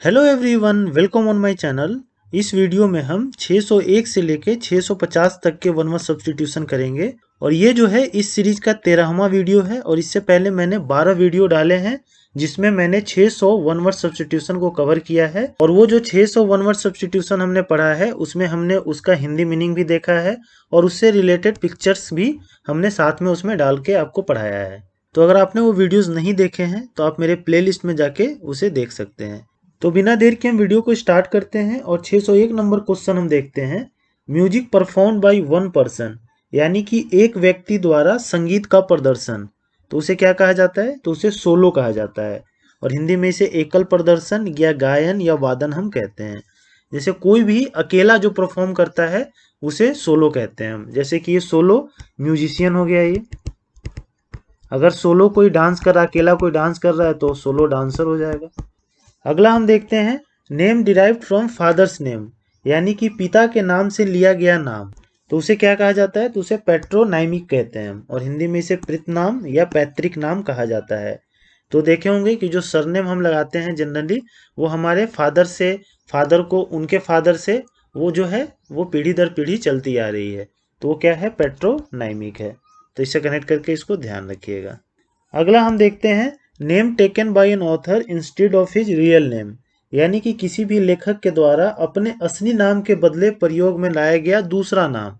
Hello everyone, welcome on my channel. इस video में हम 601 से लेके 650 तक के वन वर्ड सब्स्टिट्यूशन करेंगे और ये जो है इस सीरीज का 13वां वीडियो है। और इससे पहले मैंने 12 वीडियो डाले हैं जिसमें मैंने 600 वन वर्ड सब्स्टिट्यूशन को कवर किया है। और वो जो 600 वन वर्ड सब्स्टिट्यूशन हमने पढ़ा है उसमें हमने उसका हिंदी मीनिंग भी देखा है और उससे रिलेटेड पिक्चर्स भी हमने साथ में उसमें डाल के आपको पढ़ाया है। तो अगर आपने वो वीडियोस नहीं देखे हैं तो आप मेरे प्लेलिस्ट में जाके उसे देख सकते हैं। तो बिना देर के हम वीडियो को स्टार्ट करते हैं और 601 नंबर क्वेश्चन हम देखते हैं। Music perform by one person, यानी कि एक व्यक्ति द्वारा संगीत का प्रदर्शन, तो उसे क्या कहा जाता है? तो उसे सोलो कहा जाता है। और हिंदी में इसे एकल प्रदर्शन या गायन या वादन हम कहते हैं। जैसे कोई भी अकेला जो परफॉर्म करता है उसे सोलो कहते हैं हम। जैसे कि ये सोलो म्यूजिशियन हो गया ये। अगर सोलो कोई डांस कर रहा है, अकेला कोई डांस कर रहा है तो सोलो डांसर हो जाएगा। अगला हम देखते हैं name derived from father's name, यानी कि पिता के नाम से लिया गया नाम, तो उसे क्या कहा जाता है? तो उसे पेट्रोनाइमिक कहते हैं हम। और हिंदी में इसे प्रीतनाम या पैतृक नाम कहा जाता है। तो देखे होंगे कि जो सरनेम हम लगाते हैं जनरली वो हमारे फादर से, फादर को उनके फादर से, वो जो है वो पीढ़ी दर पीढ़ी चलती आ रही है। तो वो क्या है? पेट्रोनाइमिक है। तो इससे कनेक्ट करके इसको ध्यान रखिएगा। अगला हम देखते हैं name taken by an author instead of his real name, यानी कि किसी भी लेखक के द्वारा अपने असली नाम के बदले प्रयोग में लाया गया दूसरा नाम,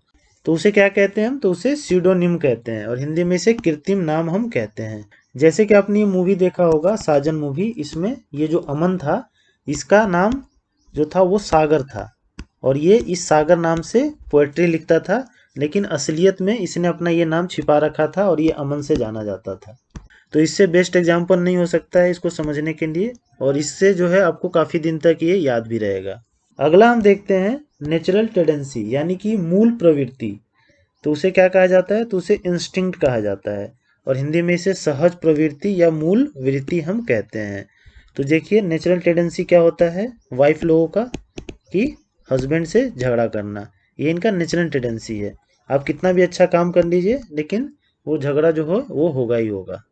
तो उसे क्या कहते हैं हम? तो उसे सीडोनिम कहते हैं। और हिंदी में इसे कृत्रिम नाम हम कहते हैं। जैसे कि आपने ये मूवी देखा होगा साजन मूवी, इसमें ये जो अमन था इसका नाम जो था वो सागर था और ये इस सागर नाम से पोएट्री लिखता था, लेकिन असलियत में इसने अपना ये नाम छिपा रखा था और ये अमन से जाना जाता था। तो इससे बेस्ट एग्जाम्पल नहीं हो सकता है इसको समझने के लिए, और इससे जो है आपको काफ़ी दिन तक ये याद भी रहेगा। अगला हम देखते हैं नेचुरल टेंडेंसी, यानी कि मूल प्रवृत्ति, तो उसे क्या कहा जाता है? तो उसे इंस्टिंक्ट कहा जाता है। और हिंदी में इसे सहज प्रवृत्ति या मूल वृत्ति हम कहते हैं। तो देखिए नेचुरल टेंडेंसी क्या होता है वाइफ लोगों का, कि हस्बैंड से झगड़ा करना, ये इनका नेचुरल टेंडेंसी है। आप कितना भी अच्छा काम कर लीजिए लेकिन वो झगड़ा जो हो वो होगा ही होगा।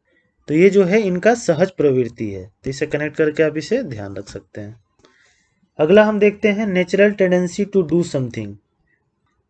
तो ये जो है इनका सहज प्रवृत्ति है। तो इसे कनेक्ट करके आप इसे ध्यान रख सकते हैं। अगला हम देखते हैं natural tendency to do something,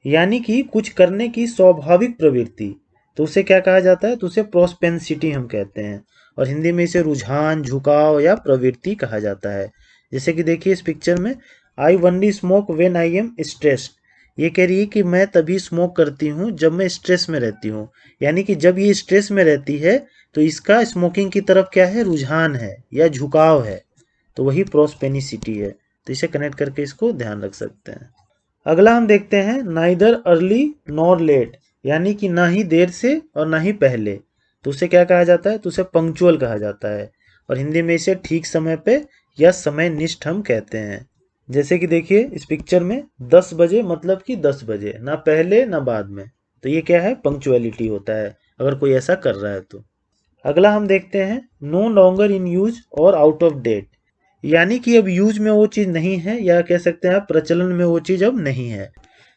यानी कि कुछ करने की स्वाभाविक प्रवृत्ति, तो उसे क्या कहा जाता है? तो उसे प्रोस्पेंसिटी हम कहते हैं। और हिंदी में इसे रुझान, झुकाव या प्रवृत्ति कहा जाता है। जैसे कि देखिए इस पिक्चर में, I only smoke when I am stressed, ये कह रही है कि मैं तभी स्मोक करती हूँ जब मैं स्ट्रेस में रहती हूँ। यानी कि जब ये स्ट्रेस में रहती है तो इसका स्मोकिंग की तरफ क्या है? रुझान है या झुकाव है। तो वही प्रोस्पेनिसिटी है। तो इसे कनेक्ट करके इसको ध्यान रख सकते हैं। अगला हम देखते हैं नाइदर अर्ली नॉर लेट, यानी कि ना ही देर से और ना ही पहले, तो उसे क्या कहा जाता है? तो उसे पंक्चुअल कहा जाता है। और हिंदी में इसे ठीक समय पे या समय निष्ठ हम कहते हैं। जैसे कि देखिए इस पिक्चर में 10 बजे मतलब कि 10 बजे, ना पहले ना बाद में, तो ये क्या है? पंक्चुअलिटी होता है अगर कोई ऐसा कर रहा है तो। अगला हम देखते हैं नो लॉन्गर इन यूज और आउट ऑफ डेट, यानी कि अब यूज में वो चीज़ नहीं है, या कह सकते हैं आप प्रचलन में वो चीज़ अब नहीं है।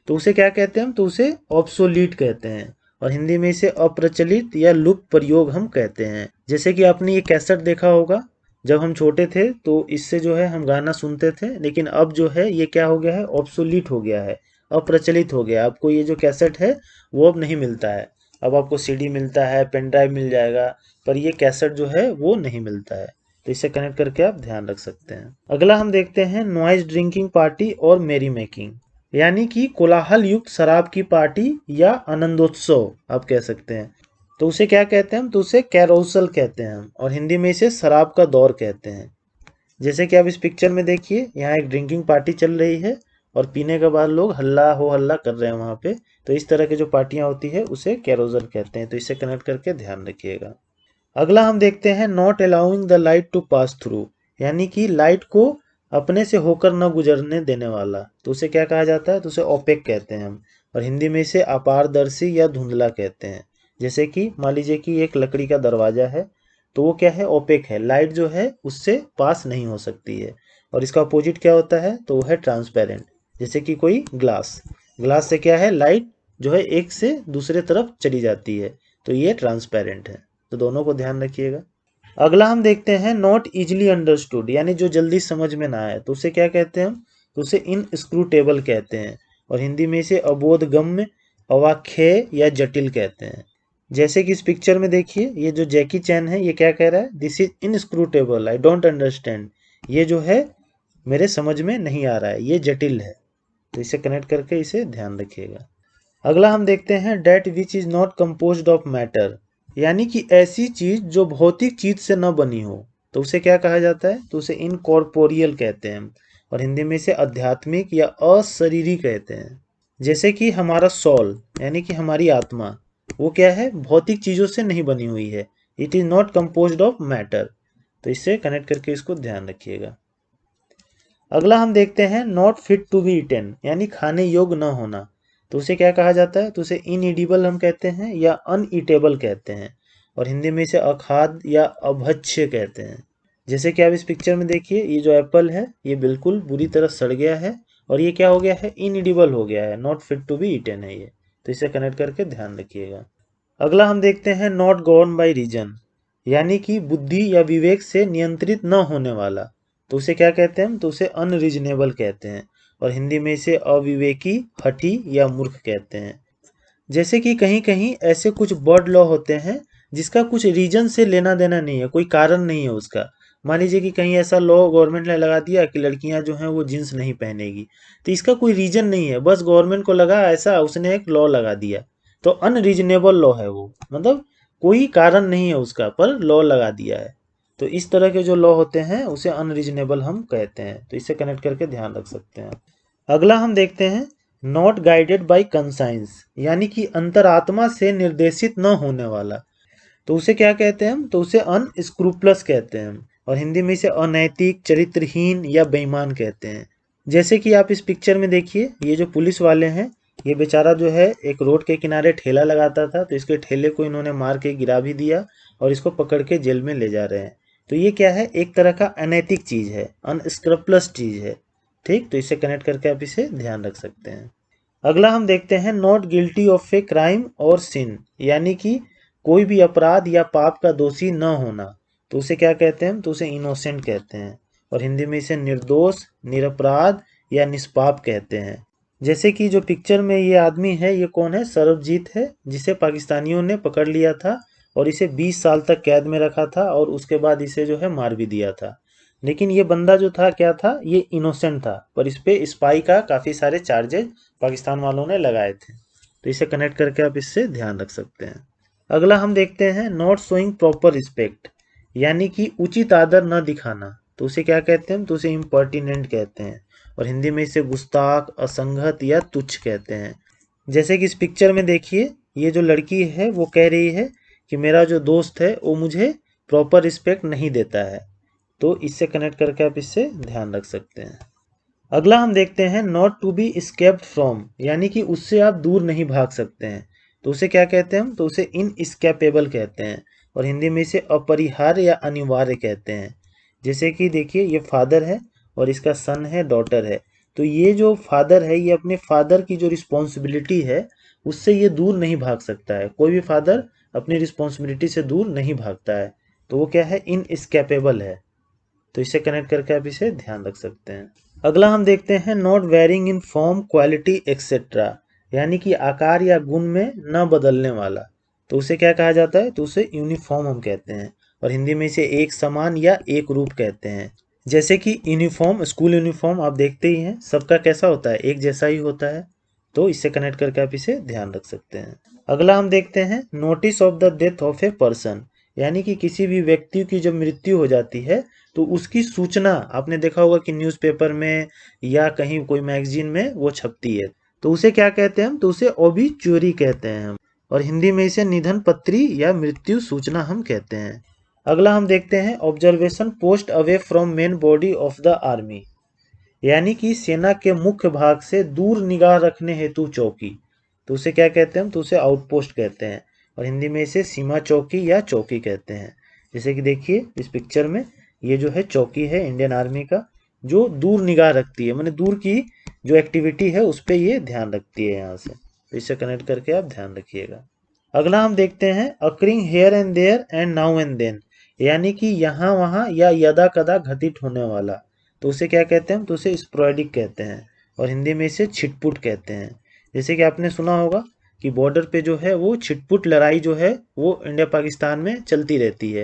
तो उसे क्या कहते हैं हम? तो उसे ऑब्सोलीट कहते हैं। और हिंदी में इसे अप्रचलित या लुप्त प्रयोग हम कहते हैं। जैसे कि आपने ये कैसेट देखा होगा, जब हम छोटे थे तो इससे जो है हम गाना सुनते थे, लेकिन अब जो है ये क्या हो गया है? ऑब्सोलीट हो गया है, अप्रचलित हो गया। आपको ये जो कैसेट है वो अब नहीं मिलता है। अब आपको सीडी मिलता है, पेन ड्राइव मिल जाएगा, पर ये कैसेट जो है वो नहीं मिलता है। तो इसे कनेक्ट करके आप ध्यान रख सकते हैं। अगला हम देखते हैं नॉइज ड्रिंकिंग पार्टी और मेरी मेकिंग, यानी कि कोलाहल युक्त शराब की पार्टी या आनंदोत्सव आप कह सकते हैं। तो उसे क्या कहते हैं हम? तो उसे कैरोसल कहते हैं हम। और हिंदी में इसे शराब का दौर कहते हैं। जैसे कि आप इस पिक्चर में देखिए, यहाँ एक ड्रिंकिंग पार्टी चल रही है और पीने के बाद लोग हल्ला हो हल्ला कर रहे हैं वहाँ पे। तो इस तरह की जो पार्टियाँ होती है उसे कैरोसल कहते हैं। तो इसे कनेक्ट करके ध्यान रखिएगा। अगला हम देखते हैं not allowing the light to pass through, यानी कि लाइट को अपने से होकर न गुजरने देने वाला, तो उसे क्या कहा जाता है? तो उसे ओपेक कहते हैं हम। और हिंदी में इसे अपारदर्शी या धुंधला कहते हैं। जैसे कि मान लीजिए कि एक लकड़ी का दरवाजा है, तो वो क्या है? ओपेक है, लाइट जो है उससे पास नहीं हो सकती है। और इसका अपोजिट क्या होता है? तो वो है ट्रांसपेरेंट। जैसे कि कोई ग्लास, ग्लास से क्या है? लाइट जो है एक से दूसरे तरफ चली जाती है, तो ये ट्रांसपेरेंट है। तो दोनों को ध्यान रखिएगा। अगला हम देखते हैं नॉट इजिली अंडरस्टूड, यानी जो जल्दी समझ में ना आए, तो उसे क्या कहते हैं हम? तो उसे इनस्क्रूटेबल कहते हैं, और हिंदी में इसे अबोधगम्य, अवाख्य या जटिल कहते हैं। जैसे कि इस पिक्चर में देखिए, ये जो जैकी चैन है ये क्या कह रहा है? This is inscrutable, I don't understand. ये जो है मेरे समझ में नहीं आ रहा है, ये जटिल है। तो इसे कनेक्ट करके इसे ध्यान रखिएगा। अगला हम देखते हैं that which is not composed of matter, यानी कि ऐसी चीज जो भौतिक चीज से न बनी हो, तो उसे क्या कहा जाता है? तो उसे इनकॉर्पोरियल कहते हैं, और हिंदी में इसे आध्यात्मिक या अशरीरी कहते हैं। जैसे कि हमारा सोल, यानी कि हमारी आत्मा, वो क्या है? भौतिक चीजों से नहीं बनी हुई है। It is not composed of matter. तो इससे कनेक्ट करके इसको ध्यान रखिएगा। अगला हम देखते हैं not fit to be eaten, यानी खाने योग्य न होना, तो उसे क्या कहा जाता है? तो उसे इनईडिबल हम कहते हैं या अनईटेबल कहते हैं, और हिंदी में इसे अखाद्य या अभक्ष्य कहते हैं। जैसे कि आप इस पिक्चर में देखिए, ये जो एप्पल है ये बिल्कुल बुरी तरह सड़ गया है, और ये क्या हो गया है? इनईडिबल हो गया है, not fit to be eaten है ये। तो इसे कनेक्ट करके ध्यान रखिएगा। अगला हम देखते हैं नॉट गवर्न बाय रीजन, यानी कि बुद्धि या विवेक से नियंत्रित न होने वाला, तो उसे क्या कहते हैं हम? तो उसे अनरीजनेबल कहते हैं, और हिंदी में इसे अविवेकी, हठी या मूर्ख कहते हैं। जैसे कि कहीं कहीं ऐसे कुछ बर्ड लॉ होते हैं जिसका कुछ रीजन से लेना देना नहीं है, कोई कारण नहीं है उसका। मान लीजिए कि कहीं ऐसा लॉ गवर्नमेंट ने लगा दिया कि लड़कियां जो हैं वो जींस नहीं पहनेगी, तो इसका कोई रीजन नहीं है, बस गवर्नमेंट को लगा ऐसा, उसने एक लॉ लगा दिया। तो अनरीजनेबल लॉ है वो, मतलब कोई कारण नहीं है उसका, पर लॉ लगा दिया है। तो इस तरह के जो लॉ होते हैं उसे अनरीजनेबल हम कहते हैं। तो इसे कनेक्ट करके ध्यान रख सकते हैं। अगला हम देखते हैं नॉट गाइडेड बाय कंसाइंस, यानी कि अंतरात्मा से निर्देशित न होने वाला, तो उसे क्या कहते हैं हम? तो उसे अनस्क्रूपलस कहते हैं हम, और हिंदी में इसे अनैतिक, चरित्रहीन या बेईमान कहते हैं। जैसे कि आप इस पिक्चर में देखिए, ये जो पुलिस वाले हैं, ये बेचारा जो है एक रोड के किनारे ठेला लगाता था, तो इसके ठेले को इन्होंने मार के गिरा भी दिया, और इसको पकड़ के जेल में ले जा रहे हैं। तो ये क्या है? एक तरह का अनैतिक चीज है, अनस्क्रप्लस चीज है। ठीक, तो इसे कनेक्ट करके आप इसे ध्यान रख सकते हैं। अगला हम देखते हैं not guilty of a crime और सिन, यानी कि कोई भी अपराध या पाप का दोषी न होना, तो उसे क्या कहते हैं? तो उसे इनोसेंट कहते हैं, और हिंदी में इसे निर्दोष, निरपराध या निष्पाप कहते हैं। जैसे कि जो पिक्चर में ये आदमी है, ये कौन है? सरबजीत है, जिसे पाकिस्तानियों ने पकड़ लिया था और इसे 20 साल तक कैद में रखा था, और उसके बाद इसे जो है मार भी दिया था। लेकिन ये बंदा जो था क्या था? ये इनोसेंट था, पर इस पे स्पाई का काफ़ी सारे चार्जेज पाकिस्तान वालों ने लगाए थे। तो इसे कनेक्ट करके आप इससे ध्यान रख सकते हैं। अगला हम देखते हैं नॉट शोइंग प्रॉपर रिस्पेक्ट, यानी कि उचित आदर न दिखाना, तो उसे क्या कहते हैं? तो उसे इम्पर्टिनेंट कहते हैं, और हिंदी में इसे गुस्ताख, असंगत या तुच्छ कहते हैं। जैसे कि इस पिक्चर में देखिए, ये जो लड़की है वो कह रही है कि मेरा जो दोस्त है वो मुझे प्रॉपर रिस्पेक्ट नहीं देता है। तो इससे कनेक्ट करके आप इससे ध्यान रख सकते हैं। अगला हम देखते हैं not to be escaped from, यानी कि उससे आप दूर नहीं भाग सकते हैं, तो उसे क्या कहते हैं हम? तो उसे इनस्केपेबल कहते हैं, और हिंदी में इसे अपरिहार्य या अनिवार्य कहते हैं। जैसे कि देखिए, ये फादर है और इसका सन है, डॉटर है, तो ये जो फादर है ये अपने फादर की जो रिस्पॉन्सिबिलिटी है उससे ये दूर नहीं भाग सकता है। कोई भी फादर अपनी रिस्पॉन्सिबिलिटी से दूर नहीं भागता है, तो वो क्या है? इनस्केपेबल है। तो इसे कनेक्ट करके आप इसे ध्यान रख सकते हैं। अगला हम देखते हैं not varying in form, quality etcetera, यानी कि आकार या गुण में न बदलने वाला, तो उसे क्या कहा जाता है? तो उसे यूनिफॉर्म हम कहते हैं, और हिंदी में इसे एक समान या एक रूप कहते हैं। जैसे कि यूनिफॉर्म, स्कूल यूनिफॉर्म आप देखते ही हैं, सबका कैसा होता है? एक जैसा ही होता है। तो इससे कनेक्ट करके आप इसे ध्यान रख सकते हैं। अगला हम देखते हैं notice of the death of a person, यानी कि किसी भी व्यक्ति की जब मृत्यु हो जाती है तो उसकी सूचना आपने देखा होगा कि न्यूज़पेपर में या कहीं कोई मैगजीन में वो छपती है, तो उसे क्या कहते हैं हम? तो उसे ओबिचुअरी कहते हैं हम, और हिंदी में इसे निधन पत्री या मृत्यु सूचना हम कहते हैं। अगला हम देखते हैं observation post away from main body of the army, यानी कि सेना के मुख्य भाग से दूर निगाह रखने हेतु चौकी, तो उसे क्या कहते हैं हम? तो उसे आउटपोस्ट कहते हैं, और हिंदी में इसे सीमा चौकी या चौकी कहते हैं। जैसे कि देखिए इस पिक्चर में, ये जो है चौकी है इंडियन आर्मी का, जो दूर निगाह रखती है, माने दूर की जो एक्टिविटी है उस पर ये ध्यान रखती है यहाँ से। तो इससे कनेक्ट करके आप ध्यान रखिएगा। अगला हम देखते हैं occurring here and there and now and then, यानी कि यहाँ वहाँ या यदा कदा घटित होने वाला, तो उसे क्या कहते हैं, तो उसे स्पोरेडिक कहते हैं और हिंदी में इसे छिटपुट कहते हैं। जैसे कि आपने सुना होगा कि बॉर्डर पे जो है वो छिटपुट लड़ाई जो है वो इंडिया पाकिस्तान में चलती रहती है।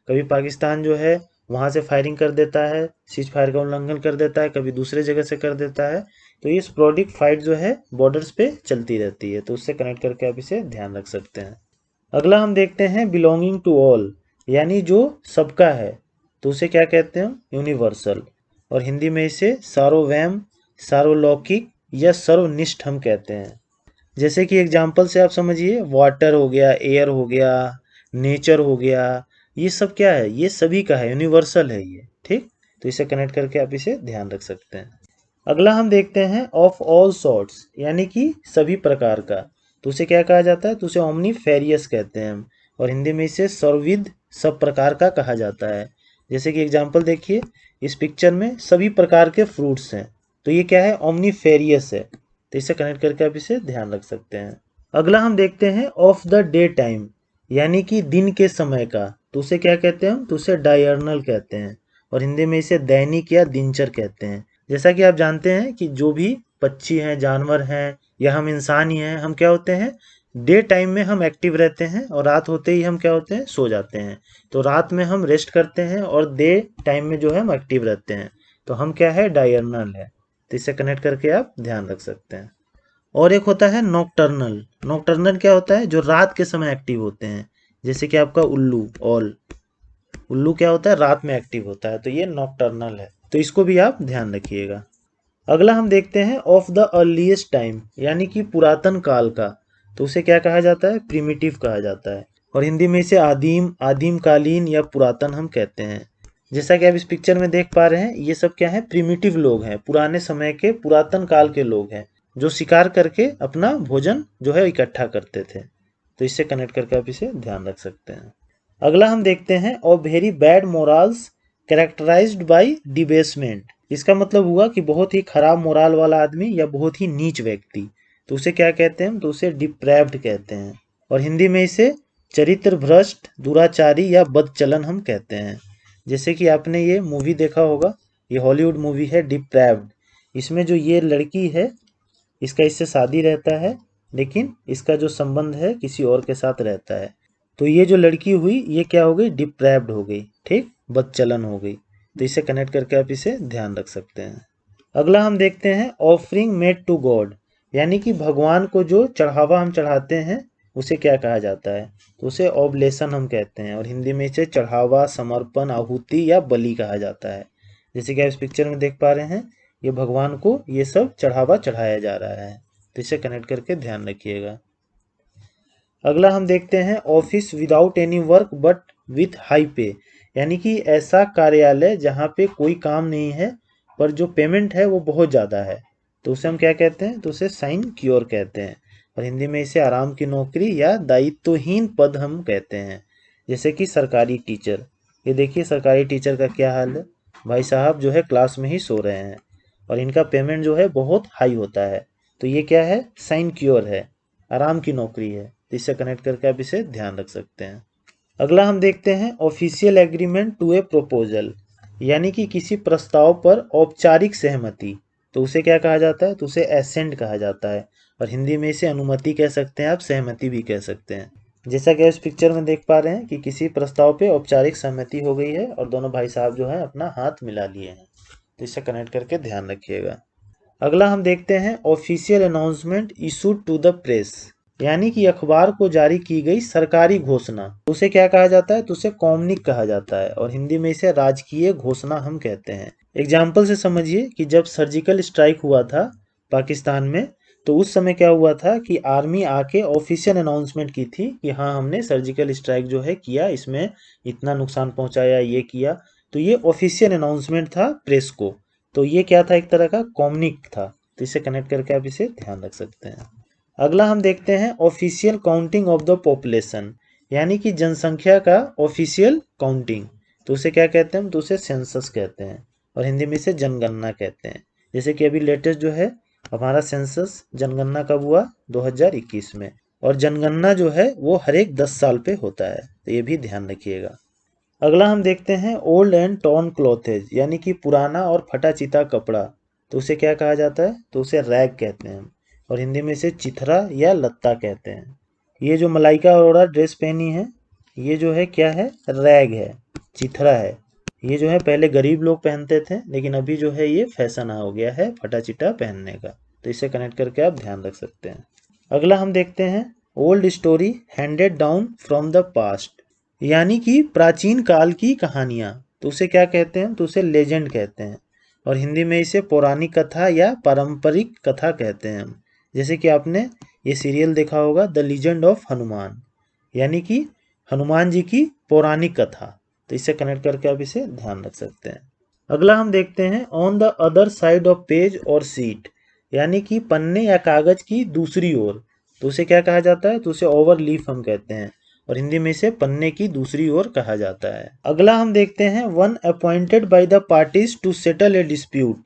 कभी पाकिस्तान जो है वहाँ से फायरिंग कर देता है, सीज फायर का उल्लंघन कर देता है, कभी दूसरे जगह से कर देता है। तो ये स्पोरेडिक फाइट जो है बॉर्डर्स पे चलती रहती है, तो उससे कनेक्ट करके आप इसे ध्यान रख सकते हैं। अगला हम देखते हैं बिलोंगिंग टू ऑल, यानी जो सबका है, तो उसे क्या कहते हैं, यूनिवर्सल। और हिंदी में इसे सार्वभौम, सार्वलौकिक या सर्वनिष्ठ हम कहते हैं। जैसे कि एग्जाम्पल से आप समझिए, वाटर हो गया, एयर हो गया, नेचर हो गया, ये सब क्या है, ये सभी का है, यूनिवर्सल है ये, ठीक। तो इसे कनेक्ट करके आप इसे ध्यान रख सकते हैं। अगला हम देखते हैं ऑफ ऑल सॉर्ट्स, यानी कि सभी प्रकार का, तो उसे क्या कहा जाता है, तो उसे ओमनीफेरियस कहते हैं हम। और हिंदी में इसे सर्वविध, सब प्रकार का कहा जाता है। जैसे कि एग्जाम्पल देखिए, इस पिक्चर में सभी प्रकार के फ्रूट्स हैं, तो ये क्या है, ओमनीफेरियस है। तो इसे कनेक्ट करके आप इसे ध्यान रख सकते हैं। अगला हम देखते हैं ऑफ द डे टाइम, यानी कि दिन के समय का, तो उसे क्या कहते हैं हम, तो उसे डायर्नल कहते हैं। और हिंदी में इसे दैनिक या दिनचर कहते हैं। जैसा कि आप जानते हैं कि जो भी पक्षी हैं, जानवर हैं या हम इंसान ही हैं, हम क्या होते हैं, डे टाइम में हम एक्टिव रहते हैं और रात होते ही हम क्या होते हैं, सो जाते हैं। तो रात में हम रेस्ट करते हैं और डे टाइम में जो है हम एक्टिव रहते हैं, तो हम क्या है, डायर्नल है। तो इसे कनेक्ट करके आप ध्यान रख सकते हैं। और एक होता है नॉकटर्नल। नॉकटर्नल क्या होता है, जो रात के समय एक्टिव होते हैं। जैसे कि आपका उल्लू, ऑल, उल्लू क्या होता है, रात में एक्टिव होता है, तो ये नॉकटर्नल है। तो इसको भी आप ध्यान रखिएगा। अगला हम देखते हैं ऑफ द अर्लीस्ट टाइम, यानी कि पुरातन काल का, तो उसे क्या कहा जाता है, प्रिमिटिव कहा जाता है। और हिंदी में इसे आदिम, आदिमकालीन या पुरातन हम कहते हैं। जैसा कि आप इस पिक्चर में देख पा रहे हैं, ये सब क्या है, प्रिमिटिव लोग हैं, पुराने समय के, पुरातन काल के लोग हैं, जो शिकार करके अपना भोजन जो है इकट्ठा करते थे। तो इससे कनेक्ट करके आप इसे ध्यान रख सकते हैं। अगला हम देखते हैं और very bad morals characterized by debasement. इसका मतलब हुआ कि बहुत ही खराब मोराल वाला आदमी या बहुत ही नीच व्यक्ति, तो उसे क्या कहते हैं, तो उसे डिप्रेव्ड कहते हैं। और हिंदी में इसे चरित्र भ्रष्ट, दुराचारी या बदचलन हम कहते हैं। जैसे कि आपने ये मूवी देखा होगा, ये हॉलीवुड मूवी है डिप्रेव्ड। इसमें जो ये लड़की है, इसका इससे शादी रहता है, लेकिन इसका जो संबंध है किसी और के साथ रहता है। तो ये जो लड़की हुई, ये क्या हो गई, डिप्रेव्ड हो गई, ठीक, बदचलन हो गई। तो इसे कनेक्ट करके आप इसे ध्यान रख सकते हैं। अगला हम देखते हैं ऑफरिंग मेड टू गॉड, यानी कि भगवान को जो चढ़ावा हम चढ़ाते हैं उसे क्या कहा जाता है, तो उसे ऑब्लेशन हम कहते हैं। और हिंदी में इसे चढ़ावा, समर्पण, आहुति या बलि कहा जाता है। जैसे कि आप इस पिक्चर में देख पा रहे हैं, ये भगवान को ये सब चढ़ावा चढ़ाया जा रहा है। तो इसे कनेक्ट करके ध्यान रखिएगा। अगला हम देखते हैं office without any work but with high पे, यानी कि ऐसा कार्यालय जहाँ पे कोई काम नहीं है पर जो पेमेंट है वो बहुत ज़्यादा है, तो उसे हम क्या कहते हैं, तो उसे साइन क्योर कहते हैं। और हिंदी में इसे आराम की नौकरी या दायित्वहीन पद हम कहते हैं। जैसे कि सरकारी टीचर, ये देखिए सरकारी टीचर का क्या हाल है, भाई साहब जो है क्लास में ही सो रहे हैं और इनका पेमेंट जो है बहुत हाई होता है, तो ये क्या है, साइन क्योर है, आराम की नौकरी है। तो इससे कनेक्ट करके आप इसे ध्यान रख सकते हैं। अगला हम देखते हैं official agreement to a proposal, यानी कि किसी प्रस्ताव पर औपचारिक सहमति, तो उसे क्या कहा जाता है, तो उसे एसेंट कहा जाता है। और हिंदी में इसे अनुमति कह सकते हैं, आप सहमति भी कह सकते हैं। जैसा कि इस पिक्चर में देख पा रहे हैं कि किसी प्रस्ताव पे औपचारिक सहमति हो गई है और दोनों भाई साहब जो है अपना हाथ मिला लिए हैं। तो इसे कनेक्ट करके ध्यान रखिएगा। अगला हम देखते हैं official announcement issued to the press, यानी कि अखबार को जारी की गई सरकारी घोषणा, उसे क्या कहा जाता है, तो उसे कॉम्निक कहा जाता है। और हिंदी में इसे राजकीय घोषणा हम कहते हैं। एग्जाम्पल से समझिए कि जब सर्जिकल स्ट्राइक हुआ था पाकिस्तान में, तो उस समय क्या हुआ था कि आर्मी आके ऑफिशियल अनाउंसमेंट की थी कि हाँ हमने सर्जिकल स्ट्राइक जो है किया, इसमें इतना नुकसान पहुंचाया, ये किया। तो ये ऑफिशियल अनाउंसमेंट था प्रेस को, तो ये क्या था, एक तरह का कॉम्निक था। तो इसे कनेक्ट करके आप इसे ध्यान रख सकते हैं। अगला हम देखते हैं official counting of the population, यानी कि जनसंख्या का ऑफिशियल काउंटिंग, तो उसे क्या कहते हैं, तो उसे सेंसस कहते हैं। और हिंदी में इसे जनगणना कहते हैं। जैसे कि अभी लेटेस्ट जो है हमारा सेंसस, जनगणना कब हुआ, 2021 में। और जनगणना जो है वो हर एक 10 साल पे होता है, तो ये भी ध्यान रखिएगा। अगला हम देखते हैं ओल्ड एंड टॉर्न क्लॉथेज, यानी कि पुराना और फटा चिता कपड़ा, तो उसे क्या कहा जाता है, तो उसे रैग कहते हैं और हिंदी में इसे चिथरा या लत्ता कहते हैं। ये जो मलाइका अरोड़ा ड्रेस पहनी है, ये जो है क्या है, रैग है, चिथरा है। ये जो है पहले गरीब लोग पहनते थे, लेकिन अभी जो है ये फैशन हो गया है फटा चिटा पहनने का, तो इसे कनेक्ट करके आप ध्यान रख सकते हैं। अगला हम देखते हैं old story handed down from the past, यानी कि प्राचीन काल की कहानियाँ, तो उसे क्या कहते हैं, तो उसे लेजेंड कहते हैं और हिंदी में इसे पौराणिक कथा या पारंपरिक कथा कहते हैं। जैसे कि आपने ये सीरियल देखा होगा द लीजेंड ऑफ हनुमान, यानी कि हनुमान जी की पौराणिक कथा, तो इसे कनेक्ट करके आप इसे ध्यान रख सकते हैं। अगला हम देखते हैं on the other side of page और सीट, यानी कि पन्ने या कागज की दूसरी ओर, तो उसे क्या कहा जाता है, तो उसे ओवर लीफ हम कहते हैं और हिंदी में इसे पन्ने की दूसरी ओर कहा जाता है। अगला हम देखते हैं one appointed by the parties to settle a dispute,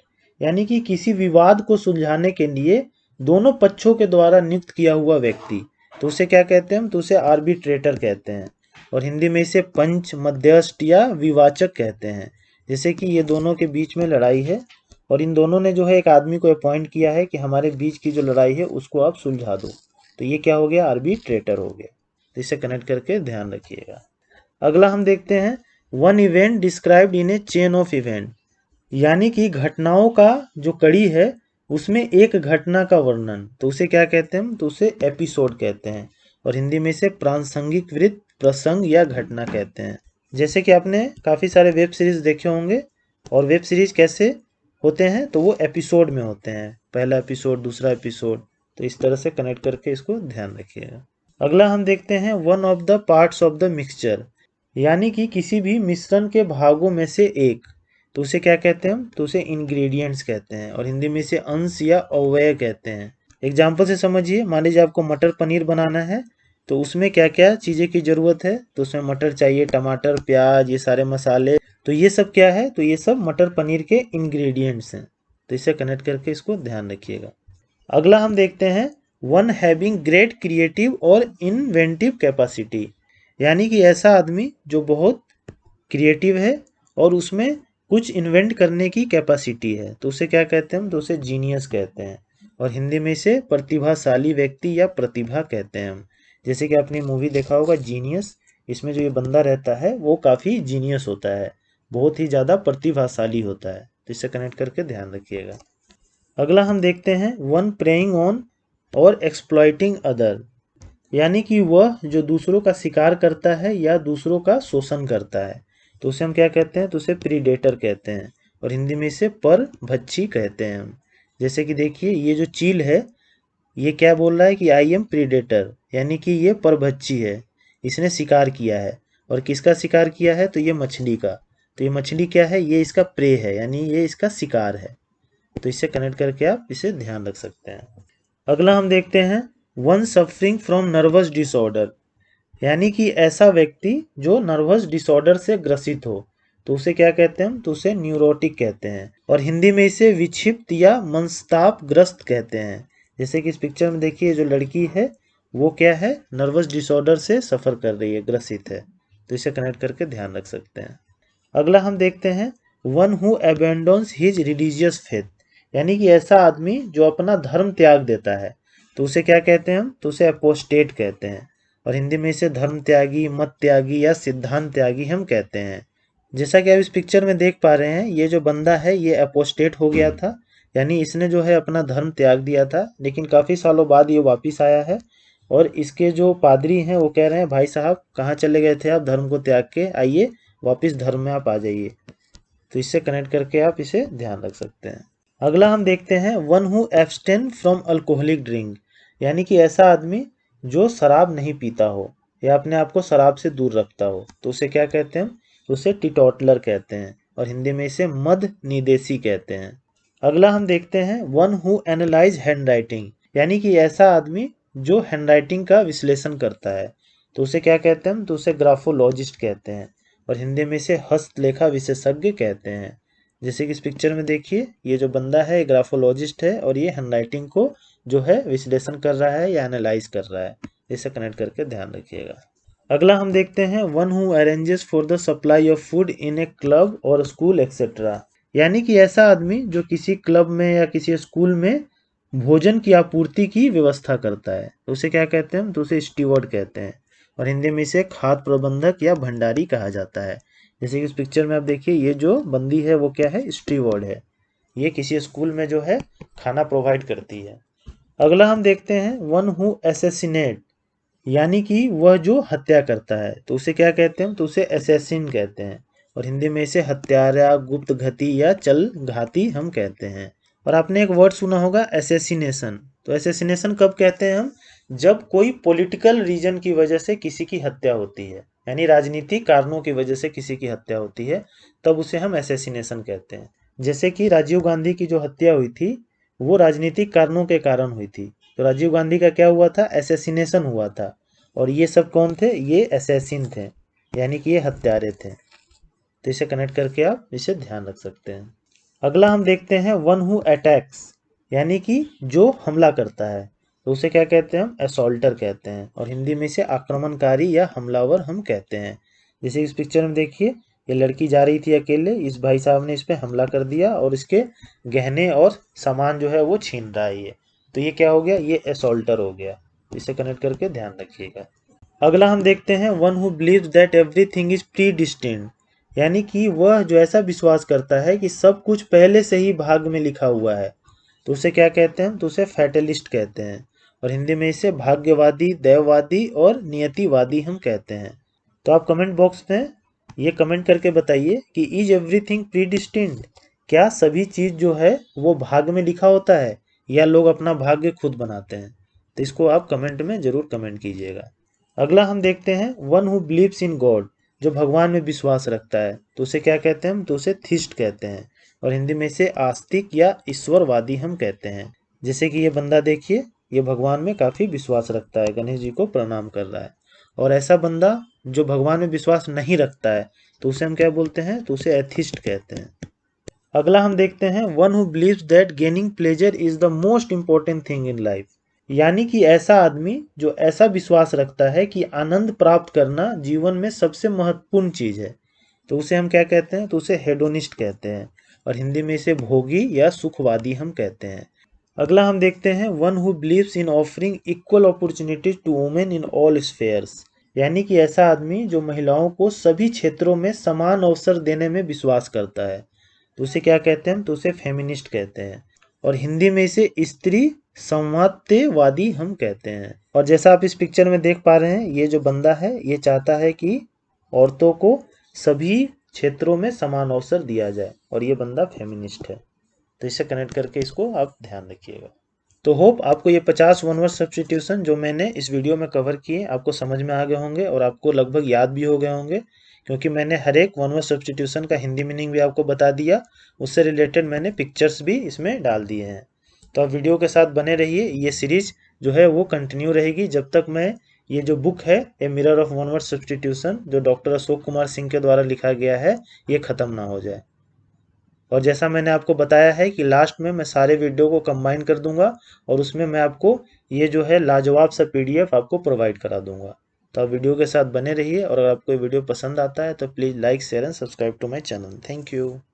यानी कि किसी विवाद को सुलझाने के लिए दोनों पक्षों के द्वारा नियुक्त किया हुआ व्यक्ति, तो उसे क्या कहते हैं, तो उसे आर्बिट्रेटर कहते हैं और हिंदी में इसे पंच, मध्यस्थ या विवाचक कहते हैं। जैसे कि ये दोनों के बीच में लड़ाई है और इन दोनों ने जो है एक आदमी को अपॉइंट किया है कि हमारे बीच की जो लड़ाई है उसको आप सुलझा दो, तो ये क्या हो गया, आर्बिट्रेटर हो गया, तो इसे कनेक्ट करके ध्यान रखिएगा। अगला हम देखते हैं one event described in A chain of event, यानी कि घटनाओं का जो कड़ी है उसमें एक घटना का वर्णन, तो उसे क्या कहते हैं, तो उसे एपिसोड कहते हैं और हिंदी में इसे प्रासंगिक वृत्त, प्रसंग या घटना कहते हैं। जैसे कि आपने काफ़ी सारे वेब सीरीज देखे होंगे और वेब सीरीज कैसे होते हैं, तो वो एपिसोड में होते हैं, पहला एपिसोड, दूसरा एपिसोड, तो इस तरह से कनेक्ट करके इसको ध्यान रखिएगा। अगला हम देखते हैं one of the parts of the mixture, यानी कि किसी भी मिश्रण के भागों में से एक, तो उसे क्या कहते हैं, तो उसे इंग्रेडिएंट्स कहते हैं और हिंदी में इसे अंश या अवयव कहते हैं। एग्जाम्पल से समझिए, मान लीजिए आपको मटर पनीर बनाना है, तो उसमें क्या क्या चीज़ें की ज़रूरत है, तो उसमें मटर चाहिए, टमाटर, प्याज, ये सारे मसाले, तो ये सब क्या है, तो ये सब मटर पनीर के इंग्रेडिएंट्स हैं, तो इसे कनेक्ट करके इसको ध्यान रखिएगा। अगला हम देखते हैं वन हैविंग ग्रेट क्रिएटिव और इन्वेंटिव कैपेसिटी, यानी कि ऐसा आदमी जो बहुत क्रिएटिव है और उसमें कुछ इन्वेंट करने की कैपेसिटी है, तो उसे क्या कहते हैं हम, तो उसे जीनियस कहते हैं और हिंदी में इसे प्रतिभाशाली व्यक्ति या प्रतिभा कहते हैं हम। जैसे कि आपने मूवी देखा होगा जीनियस, इसमें जो ये बंदा रहता है वो काफ़ी जीनियस होता है, बहुत ही ज़्यादा प्रतिभाशाली होता है, तो इसे कनेक्ट करके ध्यान रखिएगा। अगला हम देखते हैं वन प्रेइंग ऑन और एक्सप्लॉइटिंग अदर, यानी कि वह जो दूसरों का शिकार करता है या दूसरों का शोषण करता है, तो उसे हम क्या कहते हैं, तो उसे प्रीडेटर कहते हैं और हिंदी में इसे परभक्षी कहते हैं हम। जैसे कि देखिए ये जो चील है, ये क्या बोल रहा है कि आई एम प्रीडेटर, यानी कि ये परभक्षी है, इसने शिकार किया है और किसका शिकार किया है, तो ये मछली का, तो ये मछली क्या है, ये इसका प्रे है, यानी ये इसका शिकार है, तो इसे कनेक्ट करके आप इसे ध्यान रख सकते हैं। अगला हम देखते हैं one suffering from nervous disorder, यानी कि ऐसा व्यक्ति जो नर्वस डिसऑर्डर से ग्रसित हो, तो उसे क्या कहते हैं, तो उसे न्यूरोटिक कहते हैं और हिंदी में इसे विक्षिप्त या मनस्ताप ग्रस्त कहते हैं। जैसे कि इस पिक्चर में देखिए जो लड़की है वो क्या है, नर्वस डिसऑर्डर से सफ़र कर रही है, ग्रसित है, तो इसे कनेक्ट करके ध्यान रख सकते हैं। अगला हम देखते हैं one who abandons his religious faith, यानी कि ऐसा आदमी जो अपना धर्म त्याग देता है, तो उसे क्या कहते हैं हम, तो उसे अपोस्टेट कहते हैं और हिंदी में इसे धर्म त्यागी, मत त्यागी या सिद्धांत त्यागी हम कहते हैं। जैसा कि आप इस पिक्चर में देख पा रहे हैं, ये जो बंदा है ये अपोस्टेट हो गया था, यानी इसने जो है अपना धर्म त्याग दिया था, लेकिन काफ़ी सालों बाद ये वापिस आया है और इसके जो पादरी हैं वो कह रहे हैं भाई साहब कहाँ चले गए थे आप धर्म को त्याग के, आइए वापिस धर्म में आप आ जाइए, तो इससे कनेक्ट करके आप इसे ध्यान रख सकते हैं। अगला हम देखते हैं one who abstain from alcoholic drink, यानी कि ऐसा आदमी जो शराब नहीं पीता हो या अपने आप को शराब से दूर रखता हो, तो उसे क्या कहते हैं, उसे टीटोटलर कहते हैं और हिंदी में इसे मद निदेशी कहते हैं। अगला हम देखते हैं one who analyse hand writing, यानी कि ऐसा आदमी जो हैंड राइटिंग का विश्लेषण करता है, तो उसे क्या कहते हैं, तो उसे ग्राफोलॉजिस्ट कहते हैं और हिंदी में इसे हस्तलेखा विशेषज्ञ कहते हैं। जैसे कि इस पिक्चर में देखिए ये जो बंदा है ग्राफोलॉजिस्ट है और ये हैंडराइटिंग को जो है विश्लेषण कर रहा है या एनालाइज कर रहा है, इसे कनेक्ट करके ध्यान रखिएगा। अगला हम देखते हैं one who arranges for the supply of food in A club और स्कूल एक्सेट्रा। यानी कि ऐसा आदमी जो किसी क्लब में या किसी स्कूल में भोजन की आपूर्ति की व्यवस्था करता है, तो उसे क्या कहते हैं? तो उसे स्टीवर्ड कहते हैं और हिंदी में इसे खाद्य प्रबंधक या भंडारी कहा जाता है। जैसे कि इस पिक्चर में आप देखिए, ये जो बंदी है वो क्या है? स्टीवर्ड है। ये किसी स्कूल में जो है खाना प्रोवाइड करती है। अगला हम देखते हैं वन हु असैसिनेट, यानी कि वह जो हत्या करता है, तो उसे क्या कहते हैं? तो उसे असैसिन कहते हैं और हिंदी में इसे हत्यारा, गुप्त घती या चल घाती हम कहते हैं। और आपने एक वर्ड सुना होगा असैसिनेशन। तो असैसिनेशन कब कहते हैं हम? जब कोई पॉलिटिकल रीजन की वजह से किसी की हत्या होती है, यानी राजनीतिक कारणों की वजह से किसी की हत्या होती है, तब उसे हम असैसिनेशन कहते हैं। जैसे कि राजीव गांधी की जो हत्या हुई थी, वो राजनीतिक कारणों के कारण हुई थी। तो राजीव गांधी का क्या हुआ था? असैसिनेशन हुआ था। और ये सब कौन थे? ये असैसिन थे, यानी कि ये हत्यारे थे। तो इसे कनेक्ट करके आप इसे ध्यान रख सकते हैं। अगला हम देखते हैं वन हु अटैक्स, यानी कि जो हमला करता है, तो उसे क्या कहते हैं? हम असॉल्टर कहते हैं और हिंदी में इसे आक्रमणकारी या हमलावर हम कहते हैं। जैसे इस पिक्चर में देखिए, ये लड़की जा रही थी अकेले, इस भाई साहब ने इस पे हमला कर दिया और इसके गहने और सामान जो है वो छीन रहा है ये। तो ये क्या हो गया? ये असॉल्टर हो गया। इसे कनेक्ट करके ध्यान रखिएगा। अगला हम देखते हैं one who believes that everything is predestined, यानी कि वह जो ऐसा विश्वास करता है कि सब कुछ पहले से ही भाग में लिखा हुआ है, तो उसे क्या कहते हैं? तो उसे फैटलिस्ट कहते हैं और हिंदी में इसे भाग्यवादी, दैववादी और नियतिवादी हम कहते हैं। तो आप कमेंट बॉक्स में ये कमेंट करके बताइए कि इज एवरीथिंग प्री डिस्टिन्ड, क्या सभी चीज जो है वो भाग में लिखा होता है या लोग अपना भाग्य खुद बनाते हैं? तो इसको आप कमेंट में जरूर कमेंट कीजिएगा। अगला हम देखते हैं one who believes in God, जो भगवान में विश्वास रखता है, तो उसे क्या कहते हैं? तो उसे थीस्ट कहते हैं और हिंदी में इसे आस्तिक या ईश्वरवादी हम कहते हैं। जैसे कि ये बंदा देखिए, ये भगवान में काफी विश्वास रखता है, गणेश जी को प्रणाम कर रहा है। और ऐसा बंदा जो भगवान में विश्वास नहीं रखता है, तो उसे हम क्या बोलते हैं? तो उसे एथिस्ट कहते हैं। अगला हम देखते हैं one who believes that gaining pleasure is the most important thing in life, यानी कि ऐसा आदमी जो ऐसा विश्वास रखता है कि आनंद प्राप्त करना जीवन में सबसे महत्वपूर्ण चीज है, तो उसे हम क्या कहते हैं? तो उसे हेडोनिस्ट कहते हैं और हिंदी में इसे भोगी या सुखवादी हम कहते हैं। अगला हम देखते हैं one who believes in offering equal opportunities to women in all spheres, यानी कि ऐसा आदमी जो महिलाओं को सभी क्षेत्रों में समान अवसर देने में विश्वास करता है, तो उसे क्या कहते हैं? तो उसे फेमिनिस्ट कहते हैं और हिंदी में इसे स्त्री संवादवादी हम कहते हैं। और जैसा आप इस पिक्चर में देख पा रहे हैं, ये जो बंदा है ये चाहता है कि औरतों को सभी क्षेत्रों में समान अवसर दिया जाए और ये बंदा फेमिनिस्ट है। तो इसे कनेक्ट करके इसको आप ध्यान रखिएगा। तो होप आपको ये 50 वन वर्ड सब्स्टिट्यूशन जो मैंने इस वीडियो में कवर किए आपको समझ में आ गए होंगे और आपको लगभग याद भी हो गए होंगे, क्योंकि मैंने हर एक वन वर्ड सब्स्टिट्यूशन का हिंदी मीनिंग भी आपको बता दिया, उससे रिलेटेड मैंने पिक्चर्स भी इसमें डाल दिए हैं। तो आप वीडियो के साथ बने रहिए, ये सीरीज जो है वो कंटिन्यू रहेगी जब तक मैं ये जो बुक है a mirror of one word substitution जो डॉक्टर अशोक कुमार सिंह के द्वारा लिखा गया है, ये ख़त्म ना हो जाए। और जैसा मैंने आपको बताया है कि लास्ट में मैं सारे वीडियो को कंबाइन कर दूंगा और उसमें मैं आपको ये जो है लाजवाब सा पीडीएफ आपको प्रोवाइड करा दूंगा। तो आप वीडियो के साथ बने रहिए और अगर आपको ये वीडियो पसंद आता है तो please like, share and subscribe to my channel. Thank you.